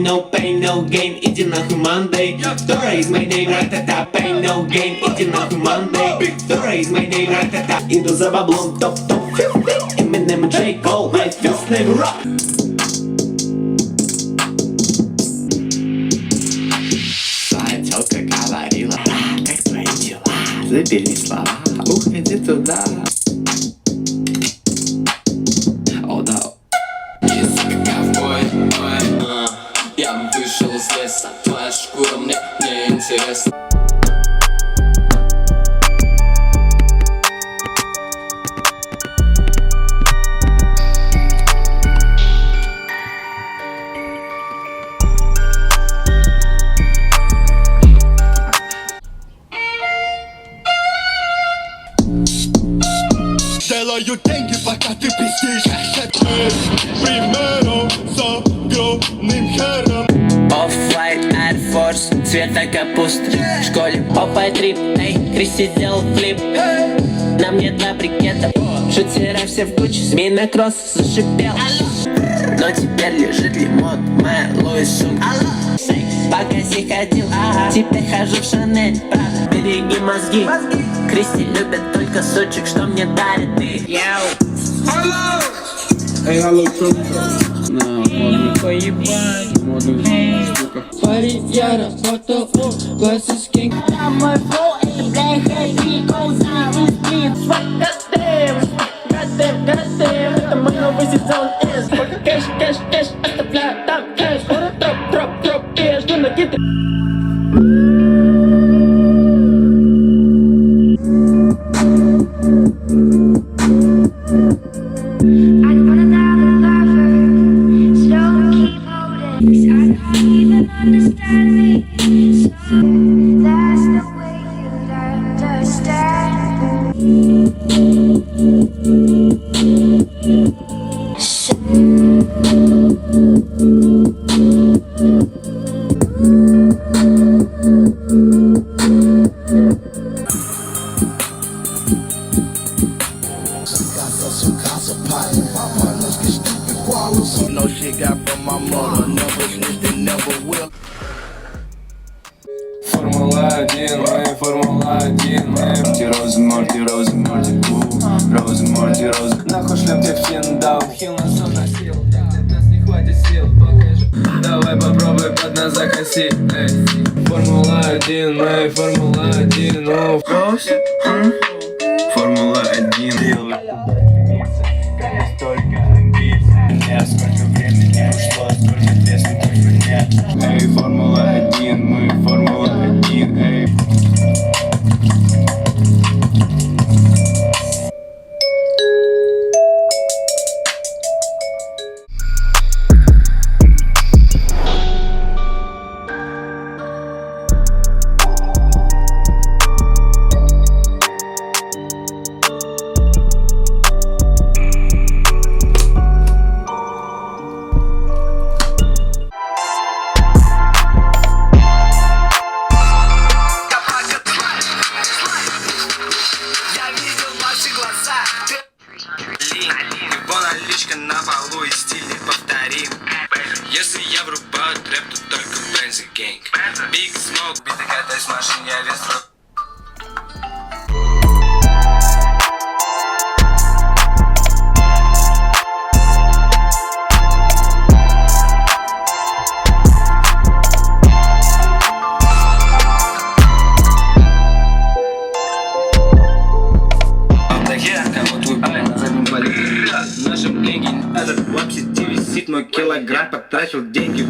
no pain, no gain, иди нахуй Monday. Dora is my name, ра-та-та, pain, no gain, иди нахуй Monday. Dora is my name, ра-та-та, иду за баблом, топ-топ 50. Eminem и J. Cole, my first name rock. Твоя тёлка говорила, как твои дела? Забери слова, уходи туда. О, да. Язык ковбой, я вышел из леса. Твоя шкура мне не интересна. Делаю деньги, пока ты пиздишь. Примером с огромным хером. Off-white Air Force, цвета капусты. В школе попай трип, эй, Кристи сделал флип. На мне 2 брикета, шутера все в куче. Змеиный кросс зашипел, но теперь лежит лимон в моей Луис сумке. Пока ходил, теперь хожу в Шанель. Правда, береги мозги. Кристи любит только сучек, что мне дарит ты. Эй, алло, чё? На, модных штуках. Парень, я работал у Класс Кинг. На мой флоу, это, блядь, хэви, коуза, винспин. Goddamn, это мой новый сезон. Кэш, оставляю там кэш. Троп, и я жду на гитаре. Understand me, so that's the way you understand. No shit got from my mother, never snitched and never will. Формула-1, мы, Формула-1, мы. Морти, розы, розы. Нахуй шлем тебе в хин, даунхилл нас уносил. Нас не хватит сил, покажу. Давай попробуй под нас закоси, эй. Формула-1, мы, Формула-1, ну. Формула-1. Столько амбиций, сколько времени ушло, сколько песен только нет. Эй, Формула-1, мы, Формула-1, эй. На полу и стиль неповторим. Если я врубаю трэп, то только Бензи Гэнг. Big Smoke, биты катаюсь в машине, я вес рот. В нашем гэнге этот в обсети висит, мой килограмм потратил деньги.